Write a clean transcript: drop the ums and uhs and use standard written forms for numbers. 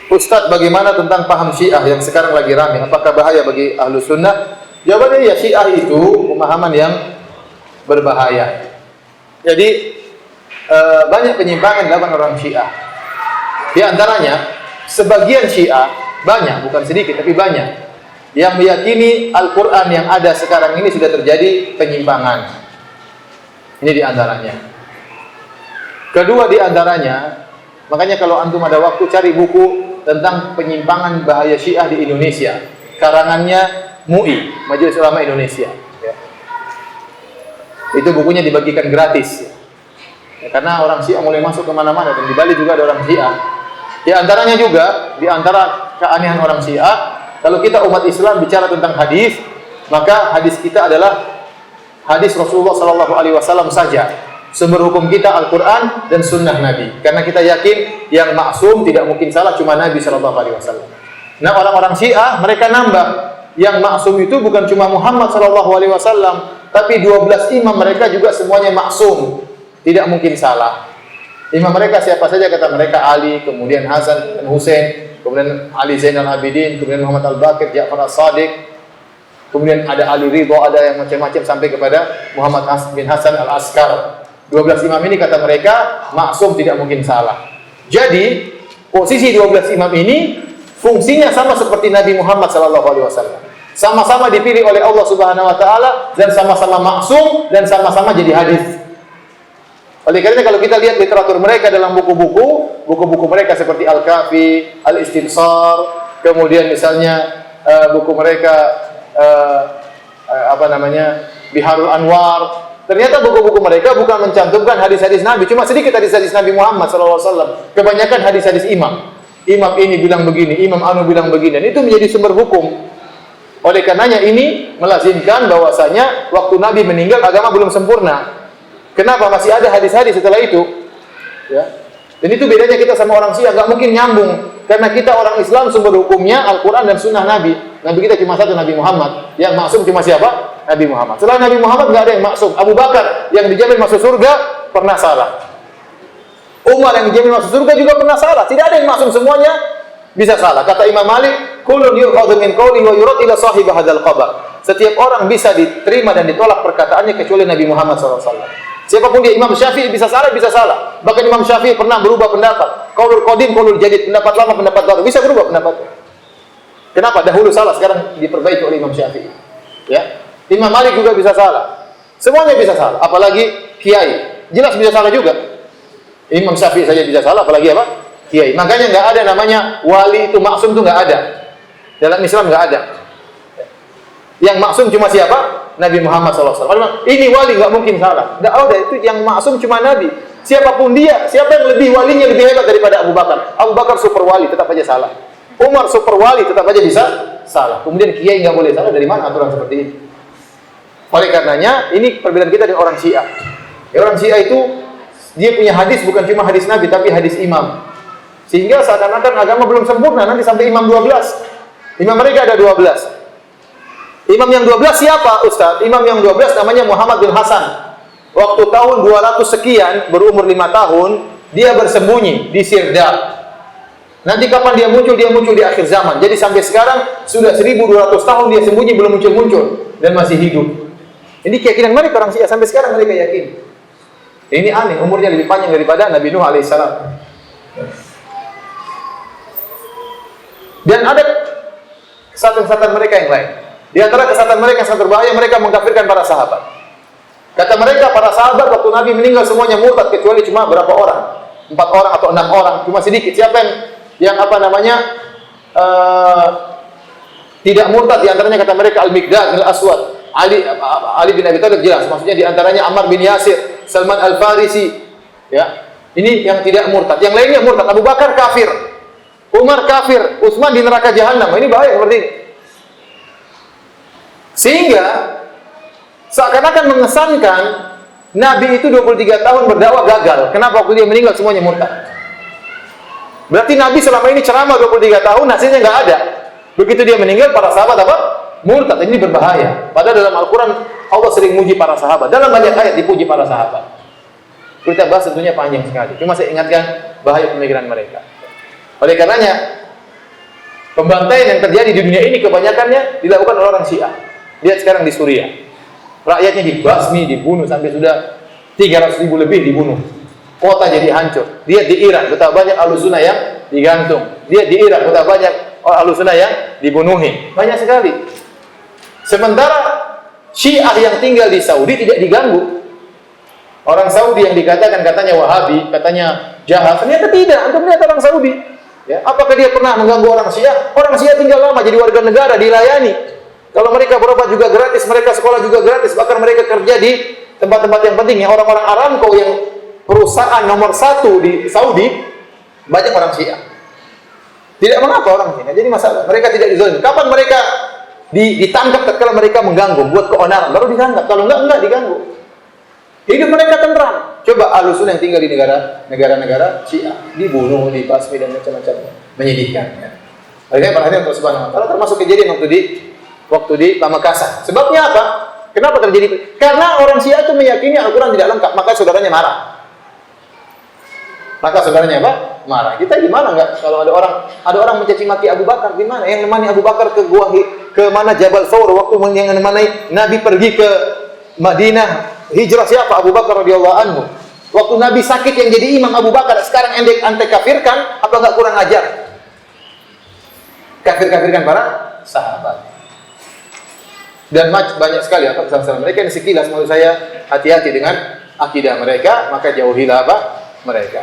Ustadz, bagaimana tentang paham Syiah yang sekarang lagi ramai? Apakah bahaya bagi ahlu sunnah? Jawabannya ya, Syiah itu pemahaman yang berbahaya. Jadi banyak penyimpangan dalam orang Syiah. Di antaranya sebagian Syiah, banyak, bukan sedikit tapi banyak, yang meyakini Al-Quran yang ada sekarang ini sudah terjadi penyimpangan. Ini di antaranya. Kedua di antaranya, makanya kalau antum ada waktu cari buku tentang penyimpangan bahaya Syiah di Indonesia, karangannya MUI, Majelis Ulama Indonesia. Ya. Itu bukunya dibagikan gratis. Ya, karena orang Syiah mulai masuk kemana-mana, dan di Bali juga ada orang Syiah. Di antaranya juga, di antara keanehan orang Syiah, kalau kita umat Islam bicara tentang hadis, maka hadis kita adalah hadis Rasulullah SAW saja. Sumber hukum kita Al-Quran dan Sunnah Nabi. Karena kita yakin yang maksum tidak mungkin salah, cuma Nabi SAW. Nah, orang-orang Syiah mereka nambah, yang maksum itu bukan cuma Muhammad SAW, tapi 12 imam mereka juga semuanya maksum, tidak mungkin salah. Imam mereka siapa saja? Kata mereka Ali, kemudian Hasan dan Husain, kemudian Ali Zainal Abidin, kemudian Muhammad Al-Baqir, Ja'far As-Sadiq, kemudian ada Ali Ridho, ada yang macam-macam sampai kepada Muhammad bin Hasan Al-Askar. 12 imam ini kata mereka maksum, tidak mungkin salah. Jadi posisi 12 imam ini fungsinya sama seperti Nabi Muhammad SAW. Sama-sama dipilih oleh Allah Subhanahu Wa Taala dan sama-sama maksum dan sama-sama jadi hadis. Oleh karena kalau kita lihat literatur mereka dalam buku-buku mereka seperti Al-Kafi, Al-Istibsar, kemudian misalnya buku mereka Biharul Anwar. Ternyata buku-buku mereka bukan mencantumkan hadis-hadis Nabi, cuma sedikit hadis-hadis Nabi Muhammad SAW. Kebanyakan hadis-hadis imam. Imam ini bilang begini, Imam Anu bilang begini, dan itu menjadi sumber hukum. Oleh karenanya ini melazimkan bahwasanya waktu Nabi meninggal agama belum sempurna. Kenapa masih ada hadis-hadis setelah itu? Ya. Dan itu bedanya kita sama orang Syiah, nggak mungkin nyambung. Karena kita orang Islam sumber hukumnya Al-Quran dan Sunnah Nabi. Nabi kita cuma satu, Nabi Muhammad. Yang maksum cuma siapa? Nabi Muhammad. Selain Nabi Muhammad nggak ada yang maksum. Abu Bakar yang dijamin masuk surga pernah salah. Umar yang dijamin masuk surga juga pernah salah. Tidak ada yang maksum, semuanya bisa salah. Kata Imam Malik, kullun yu'khadhu min qawli wa yurad ila sahib hadzal qabr. Setiap orang bisa diterima dan ditolak perkataannya kecuali Nabi Muhammad SAW. Siapapun dia, Imam Syafi'i bisa salah, bisa salah. Bahkan Imam Syafi'i pernah berubah pendapat. Qaulul qadim, qaulul jadid, pendapat lama, pendapat baru, bisa berubah pendapatnya. Kenapa? Dahulu salah, sekarang diperbaiki oleh Imam Syafi'i. Ya. Imam Malik juga bisa salah. Semuanya bisa salah, apalagi kiai. Jelas bisa salah juga. Imam Syafi'i saja bisa salah, apalagi apa? Kiai. Makanya enggak ada namanya wali itu maksum, itu enggak ada. Dalam Islam enggak ada. Yang maksum cuma siapa? Nabi Muhammad SAW. Ini wali nggak mungkin salah. Nggak ada, itu yang maksum cuma Nabi. Siapapun dia, siapa yang lebih walinya lebih hebat daripada Abu Bakar? Abu Bakar super wali, tetap aja salah. Umar super wali, tetap aja bisa salah. Kemudian kiai nggak boleh salah, dari mana aturan seperti ini? Oleh karenanya, ini perbedaan kita dengan orang Syiah. Orang Syiah itu dia punya hadis bukan cuma hadis Nabi, tapi hadis imam. Sehingga seakan-akan agama belum sempurna, nanti sampai imam 12. Imam mereka ada 12. Imam yang 12 siapa, Ustaz? Imam yang 12 namanya Muhammad bin Hasan. Waktu tahun 200 sekian, berumur 5 tahun, dia bersembunyi di Sirdar. Nanti kapan dia muncul? Dia muncul di akhir zaman. Jadi sampai sekarang sudah 1200 tahun dia sembunyi, belum muncul-muncul dan masih hidup. Ini keyakinan mereka orang Syiah, sampai sekarang mereka yakin. Ini aneh, umurnya lebih panjang daripada Nabi Nuh alaihissalam. Dan ada kesatuan-kesatuan mereka yang lain. Di antara kesatuan mereka yang sangat berbahaya, mereka mengkafirkan para sahabat. Kata mereka, para sahabat waktu Nabi meninggal semuanya murtad, kecuali cuma berapa orang? 4 orang atau 6 orang, cuma sedikit. Siapa yang tidak murtad? Di antaranya kata mereka Al-Miqdad, Al-Aswad, Ali bin Abi Thalib jelas. Maksudnya di antaranya Ammar bin Yasir, Salman Al-Farisi. Ya, ini yang tidak murtad. Yang lainnya murtad. Abu Bakar kafir, Umar kafir, Utsman di neraka jahanam. Ini bahaya seperti ini. Sehingga seakan-akan mengesankan Nabi itu 23 tahun berdakwah gagal. Kenapa waktu dia meninggal semuanya murtad? Berarti Nabi selama ini ceramah 23 tahun, hasilnya nggak ada. Begitu dia meninggal, para sahabat apa? Murtad. Ini berbahaya. Padahal dalam Al-Quran Allah sering muji para sahabat. Dalam banyak ayat dipuji para sahabat. Kita bahas tentunya panjang sekali. Cuma saya ingatkan bahaya pemikiran mereka. Oleh karenanya, Pembantaian yang terjadi di dunia ini kebanyakannya dilakukan oleh orang Syiah. Lihat sekarang di Suriah. Rakyatnya dibasmi, dibunuh sampai sudah 300.000 lebih dibunuh. Kota jadi hancur. Lihat di Irak betapa banyak Ahlussunnah yang digantung. Lihat di Irak betapa banyak Ahlussunnah yang dibunuhi. Banyak sekali. Sementara Syiah yang tinggal di Saudi tidak diganggu. Orang Saudi yang dikatakan katanya Wahabi, katanya jahat, ternyata tidak. Antum lihat orang Saudi. Ya, apakah dia pernah mengganggu orang Syiah? Orang Syiah tinggal lama jadi warga negara, dilayani. Kalau mereka berobat juga gratis, mereka sekolah juga gratis, bahkan mereka kerja di tempat-tempat yang penting. Ya, orang-orang Aramco yang perusahaan nomor 1 di Saudi, banyak orang Syiah. Tidak mengapa orang Syiah, jadi masalah. Mereka tidak dizalimi. Kapan mereka ditangkap ketika mereka mengganggu, buat keonaran, baru ditangkap. Kalau enggak diganggu. Hidup mereka tentram. Coba Ahlussunnah yang tinggal di negara-negara Syiah dibunuh, dibasmi dan macam-macam, menyedihkan. Ya. Akhirnya perhatian Allah Subhanahu Wa Taala, termasuk kejadian waktu di Pamekasan. Sebabnya apa? Kenapa terjadi? Karena orang Syiah itu meyakini Al-Quran tidak lengkap, maka saudaranya marah. Maka saudaranya apa? Marah. Kita gimana enggak kalau ada orang mencaci maki Abu Bakar, gimana? Yang nemani Abu Bakar ke mana Jabal Thawr waktu yang menemani Nabi pergi ke Madinah. Hijrah siapa? Abu Bakar radhiyallahu anhu. Waktu Nabi sakit yang jadi imam Abu Bakar, sekarang ente kafirkan, apa enggak kurang ajar? Kafirkan para sahabat. Dan banyak sekali apa kesalahan mereka. Ini sekilas menurut saya, hati-hati dengan akidah mereka, maka jauhilah apa mereka.